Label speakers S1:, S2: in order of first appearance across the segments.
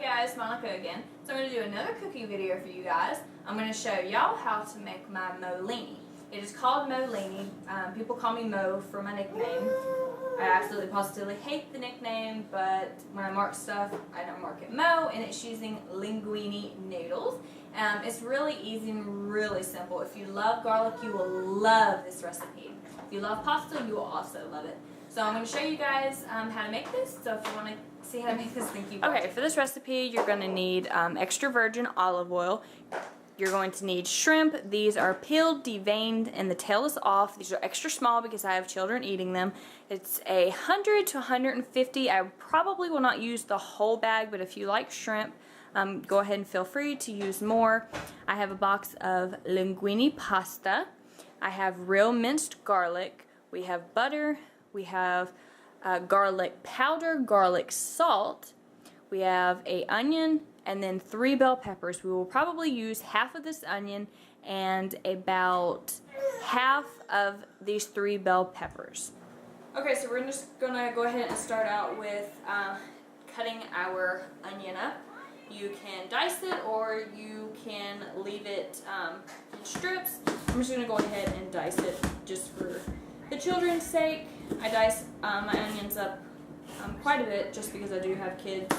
S1: guys, Monica again. So I'm going to do another cooking video for you guys. I'm going to show y'all how to make my Molini. It is called Molini. People call me Mo for my nickname. I absolutely positively hate the nickname, but when I mark stuff, I don't mark it Mo, and it's using linguine noodles. It's really easy and really simple. If you love garlic, you will love this recipe. If you love pasta, you will also love it. So I'm going to show you guys how to make this. So if you want to see how to make this, then keep watching. Okay, for this recipe, you're going to need extra virgin olive oil. You're going to need shrimp. These are peeled, deveined, and the tail is off. These are extra small because I have children eating them. It's 100 to 150. I probably will not use the whole bag, but if you like shrimp, go ahead and feel free to use more. I have a box of linguine pasta. I have real minced garlic. We have butter. We have garlic powder, garlic salt. We have an onion, and then 3 bell peppers. We will probably use half of this onion and about half of these 3 bell peppers. Okay, so we're just gonna go ahead and start out with cutting our onion up. You can dice it or you can leave it in strips. I'm just gonna go ahead and dice it just for the children's sake. I dice my onions up quite a bit just because I do have kids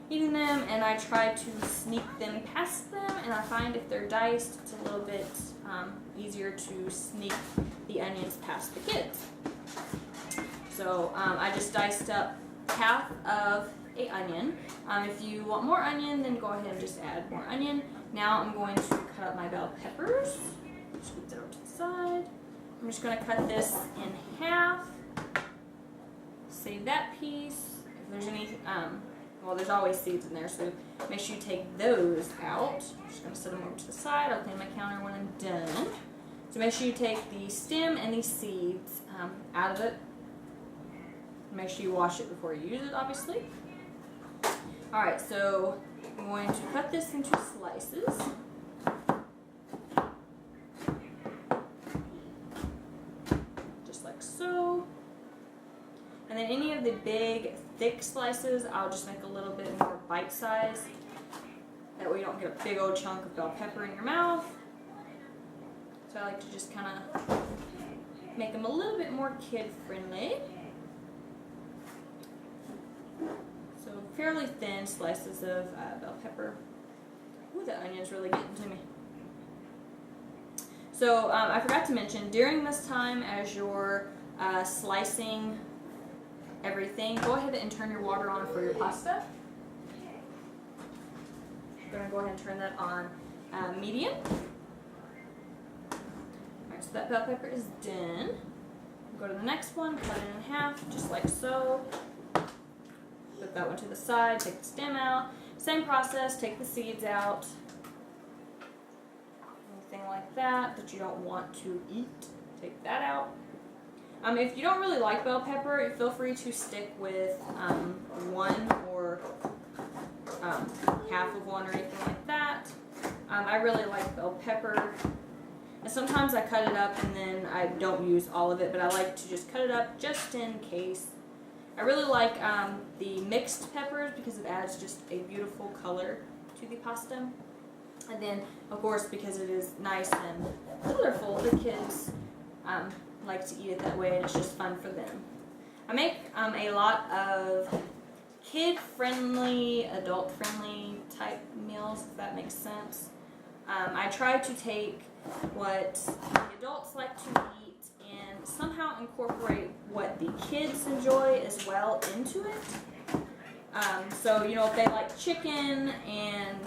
S1: eating them, and I try to sneak them past them, and I find if they're diced, it's a little bit easier to sneak the onions past the kids. So I just diced up half of an onion. If you want more onion, then go ahead and just add more onion. Now I'm going to cut up my bell peppers. Scoop that over to the side. I'm just going to cut this in half. Save that piece. If there's any, well, there's always seeds in there, so make sure you take those out. I'm just going to set them over to the side. I'll clean my counter when I'm done. So make sure you take the stem and the seeds out of it. Make sure you wash it before you use it, obviously. Alright, so I'm going to cut this into slices. Just like so. And then any of the big, thick slices, I'll just make a little bit more bite size. That way you don't get a big old chunk of bell pepper in your mouth. So I like to just kind of make them a little bit more kid-friendly. So fairly thin slices of bell pepper. Ooh, the onion's really getting to me. So I forgot to mention, during this time as you're slicing everything, go ahead and turn your water on for your pasta. I'm going to go ahead and turn that on medium. Alright, so that bell pepper is done. Go to the next one, cut it in half, just like so. Put that one to the side, take the stem out. Same process, take the seeds out. Anything like that that you don't want to eat, take that out. If you don't really like bell pepper, feel free to stick with one or half of one or anything like that. I really like bell pepper. And sometimes I cut it up and then I don't use all of it, but I like to just cut it up just in case. I really like the mixed peppers because it adds just a beautiful color to the pasta. And then, of course, because it is nice and colorful, the kids like to eat it that way, and it's just fun for them. I make a lot of kid-friendly, adult-friendly type meals, if that makes sense. I try to take what the adults like to eat and somehow incorporate what the kids enjoy as well into it. So, you know, if they like chicken and,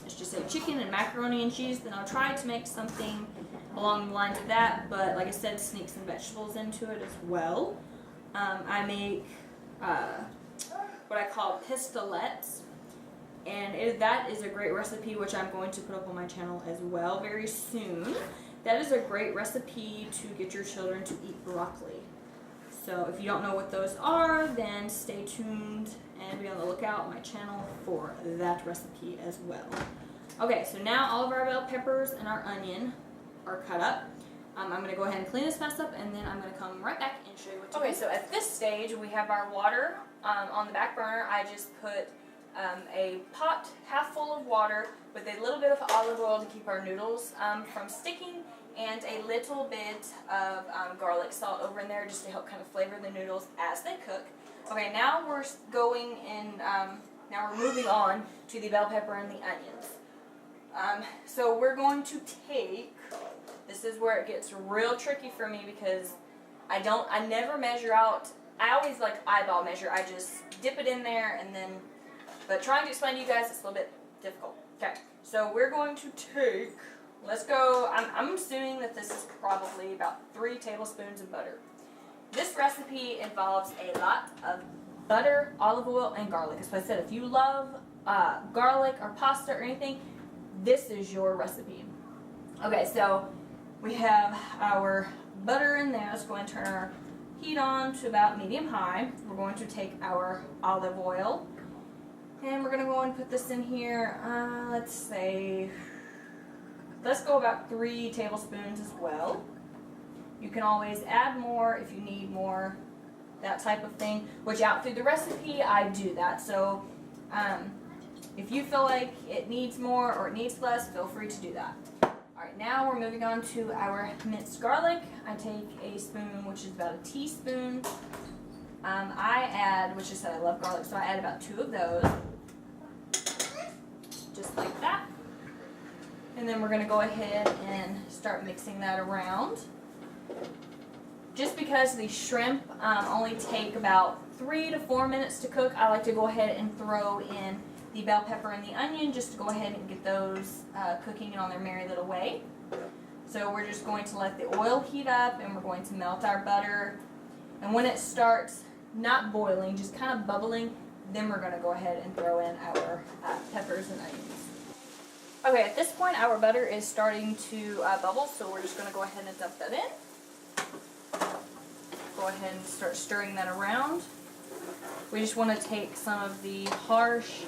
S1: let's just say chicken and macaroni and cheese, then I'll try to make something along the lines of that, but like I said, sneak some vegetables into it as well. I make what I call pistolets, and that is a great recipe which I'm going to put up on my channel as well very soon. That is a great recipe to get your children to eat broccoli. So if you don't know what those are, then stay tuned and be on the lookout on my channel for that recipe as well. Okay, so now all of our bell peppers and our onion are cut up. I'm going to go ahead and clean this mess up, and then I'm going to come right back and show you what to do. Okay, so at this stage, we have our water on the back burner. I just put a pot half full of water with a little bit of olive oil to keep our noodles from sticking, and a little bit of garlic salt over in there just to help kind of flavor the noodles as they cook. Okay, now we're going in, now we're moving on to the bell pepper and the onions. So we're going to take, this is where it gets real tricky for me because I never measure out. I always like eyeball measure. I just dip it in there and then, but trying to explain to you guys, it's a little bit difficult. Okay, so we're going to take, let's go, I'm assuming that this is probably about 3 tablespoons of butter. This recipe involves a lot of butter, olive oil, and garlic. As I said, if you love garlic or pasta or anything, this is your recipe. Okay, so we have our butter in there. Let's go and turn our heat on to about medium-high. We're going to take our olive oil, and we're going to go and put this in here, let's go about 3 tablespoons as well. You can always add more if you need more, that type of thing, which out through the recipe, I do that. So if you feel like it needs more or it needs less, feel free to do that. Alright, now we're moving on to our minced garlic. I take a spoon, which is about a teaspoon. I add, which is that I love garlic, so I add about 2 of those. Just like that. And then we're going to go ahead and start mixing that around. Just because the shrimp only take about 3 to 4 minutes to cook, I like to go ahead and throw in the bell pepper and the onion just to go ahead and get those cooking on their merry little way. So we're just going to let the oil heat up, and we're going to melt our butter. And when it starts not boiling, just kind of bubbling, then we're going to go ahead and throw in our peppers and onions. Okay, at this point our butter is starting to bubble, so we're just going to go ahead and dump that in. Go ahead and start stirring that around. We just want to take some of the harsh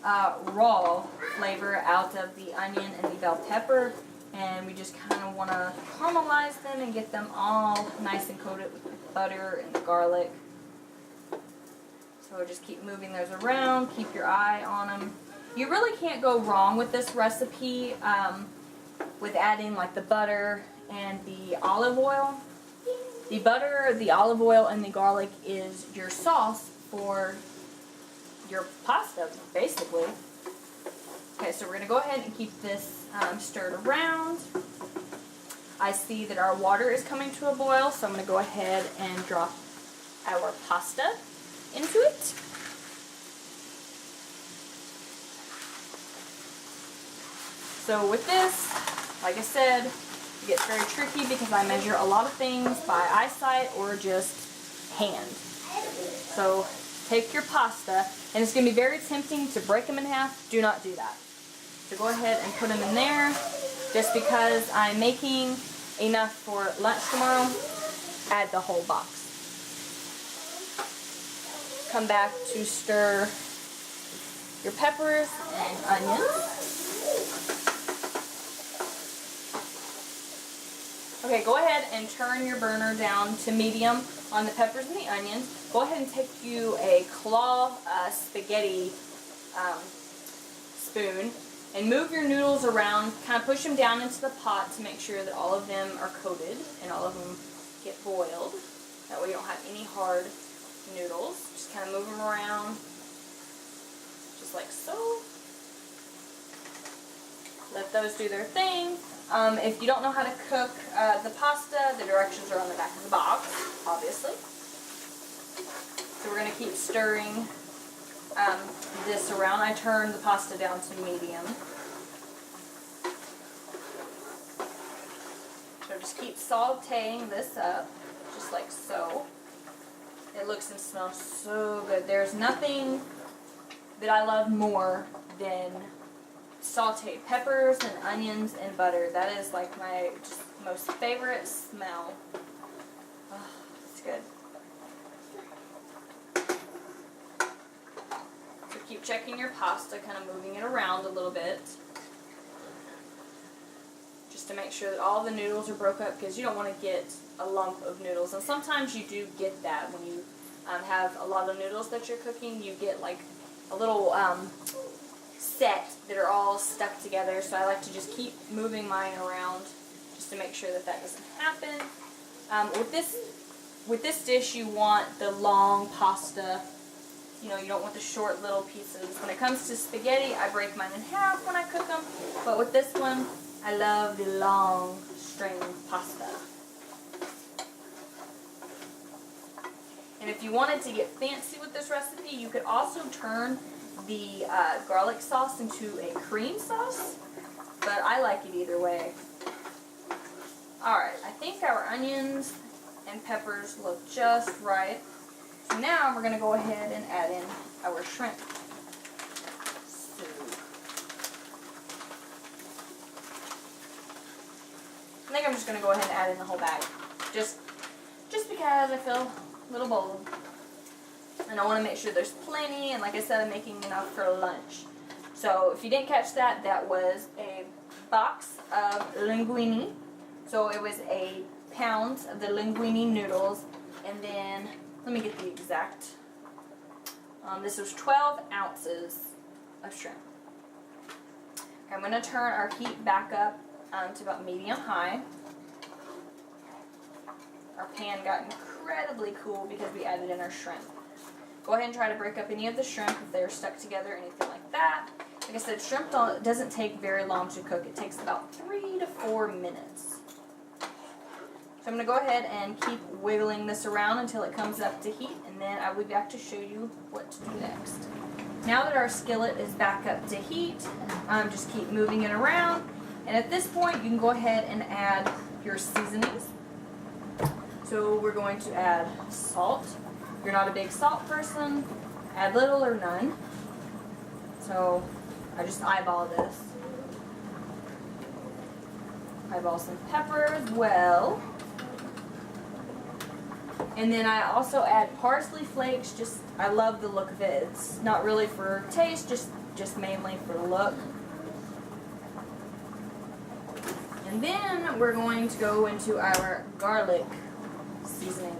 S1: raw flavor out of the onion and the bell pepper, and we just kind of want to caramelize them and get them all nice and coated with the butter and the garlic. So just keep moving those around, keep your eye on them. You really can't go wrong with this recipe with adding like the butter and the olive oil. The butter, the olive oil, and the garlic is your sauce for your pasta, basically. Okay, so we're going to go ahead and keep this stirred around. I see that our water is coming to a boil, so I'm going to go ahead and drop our pasta into it. So with this, like I said, it gets very tricky because I measure a lot of things by eyesight or just hand. So take your pasta, and it's going to be very tempting to break them in half. Do not do that. So go ahead and put them in there. Just because I'm making enough for lunch tomorrow, add the whole box. Come back to stir your peppers and onions. Okay, go ahead and turn your burner down to medium on the peppers and the onions. Go ahead and take you a claw spaghetti spoon and move your noodles around. Kind of push them down into the pot to make sure that all of them are coated and all of them get boiled. That way you don't have any hard noodles. Just kind of move them around just like so. Let those do their thing. If you don't know how to cook the pasta, the directions are on the back of the box, obviously. So we're going to keep stirring this around. I turn the pasta down to medium. So just keep sauteing this up, just like so. It looks and smells so good. There's nothing that I love more than sauteed peppers and onions and butter. That is like my just most favorite smell. Oh, it's good. So keep checking your pasta, kind of moving it around a little bit. Just to make sure that all the noodles are broke up, because you don't want to get a lump of noodles. And sometimes you do get that when you have a lot of noodles that you're cooking. You get like a little set that are all stuck together. So I like to just keep moving mine around just to make sure that that doesn't happen. With this dish, you want the long pasta. You know, you don't want the short little pieces. When it comes to spaghetti, I break mine in half when I cook them. But with this one, I love the long string pasta. And if you wanted to get fancy with this recipe, you could also turn the garlic sauce into a cream sauce. But I like it either way. Alright, I think our onions and peppers look just right. So now we're going to go ahead and add in our shrimp soup. I think I'm just going to go ahead and add in the whole bag. Just because I feel a little bold. And I want to make sure there's plenty, and like I said, I'm making enough for lunch. So if you didn't catch that, that was a box of linguine. So it was a pound of the linguine noodles, and then, let me get the exact, this was 12 ounces of shrimp. Okay, I'm going to turn our heat back up to about medium-high. Our pan got incredibly cool because we added in our shrimp. Go ahead and try to break up any of the shrimp if they're stuck together or anything like that. Like I said, shrimp doesn't take very long to cook. It takes about 3 to 4 minutes. So I'm going to go ahead and keep wiggling this around until it comes up to heat, and then I will be back to show you what to do next. Now that our skillet is back up to heat, just keep moving it around, and at this point you can go ahead and add your seasonings. So we're going to add salt. If you're not a big salt person, add little or none. So I just eyeball this. Eyeball some pepper as well. And then I also add parsley flakes. I love the look of it. It's not really for taste, just mainly for look. And then we're going to go into our garlic seasoning.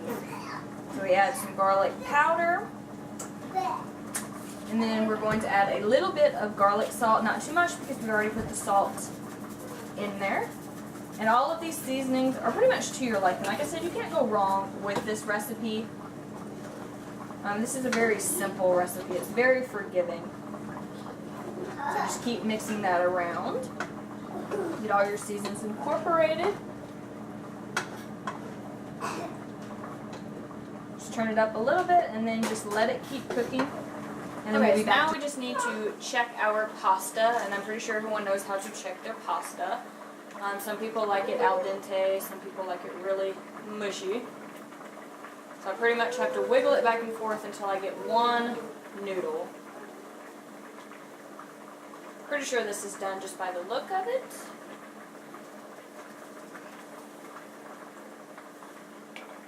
S1: So we add some garlic powder. And then we're going to add a little bit of garlic salt, not too much because we've already put the salt in there. And all of these seasonings are pretty much to your liking. Like I said, you can't go wrong with this recipe. This is a very simple recipe. It's very forgiving. So just keep mixing that around. Get all your seasonings incorporated. Just turn it up a little bit and then just let it keep cooking. And then okay, so now we just need to check our pasta, and I'm pretty sure everyone knows how to check their pasta. Some people like it al dente, some people like it really mushy. So I pretty much have to wiggle it back and forth until I get one noodle. Pretty sure this is done just by the look of it.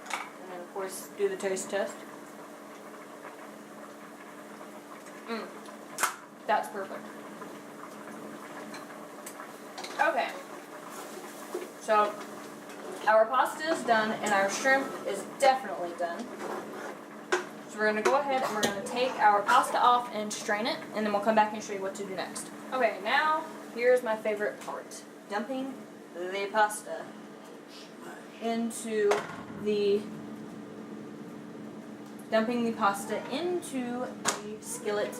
S1: And then of course do the taste test. That's perfect. Okay. So, our pasta is done, and our shrimp is definitely done. So we're going to go ahead and we're going to take our pasta off and strain it, and then we'll come back and show you what to do next. Okay, now, here's my favorite part. Dumping the pasta into the skillet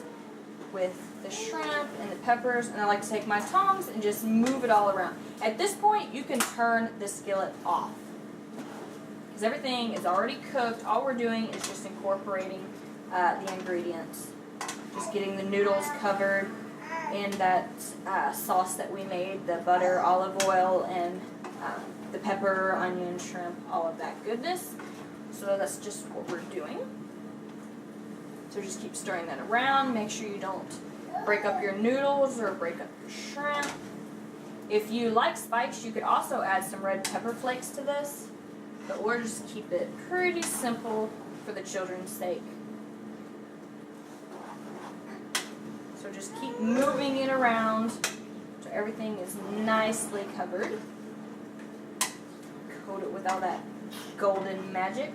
S1: with the shrimp and the peppers, and I like to take my tongs and just move it all around. At this point, you can turn the skillet off because everything is already cooked. All we're doing is just incorporating the ingredients, just getting the noodles covered in that sauce that we made, the butter, olive oil, and the pepper, onion, shrimp, all of that goodness. So that's just what we're doing. So just keep stirring that around. Make sure you don't break up your noodles or break up your shrimp. If you like spice, you could also add some red pepper flakes to this, but we'll just keep it pretty simple for the children's sake. So just keep moving it around so everything is nicely covered. coat it with all that golden magic.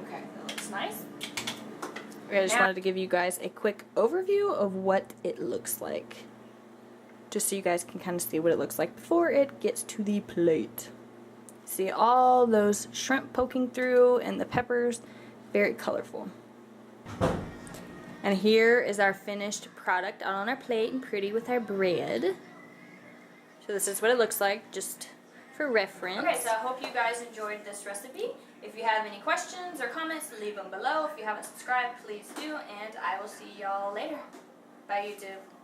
S1: Okay, that looks nice. I just wanted to give you guys a quick overview of what it looks like. Just so you guys can kind of see what it looks like before it gets to the plate. See all those shrimp poking through and the peppers, very colorful. And here is our finished product out on our plate and pretty with our bread. So this is what it looks like, just for reference. Okay, so I hope you guys enjoyed this recipe. If you have any questions or comments, leave them below. If you haven't subscribed, please do, and I will see y'all later. Bye, YouTube.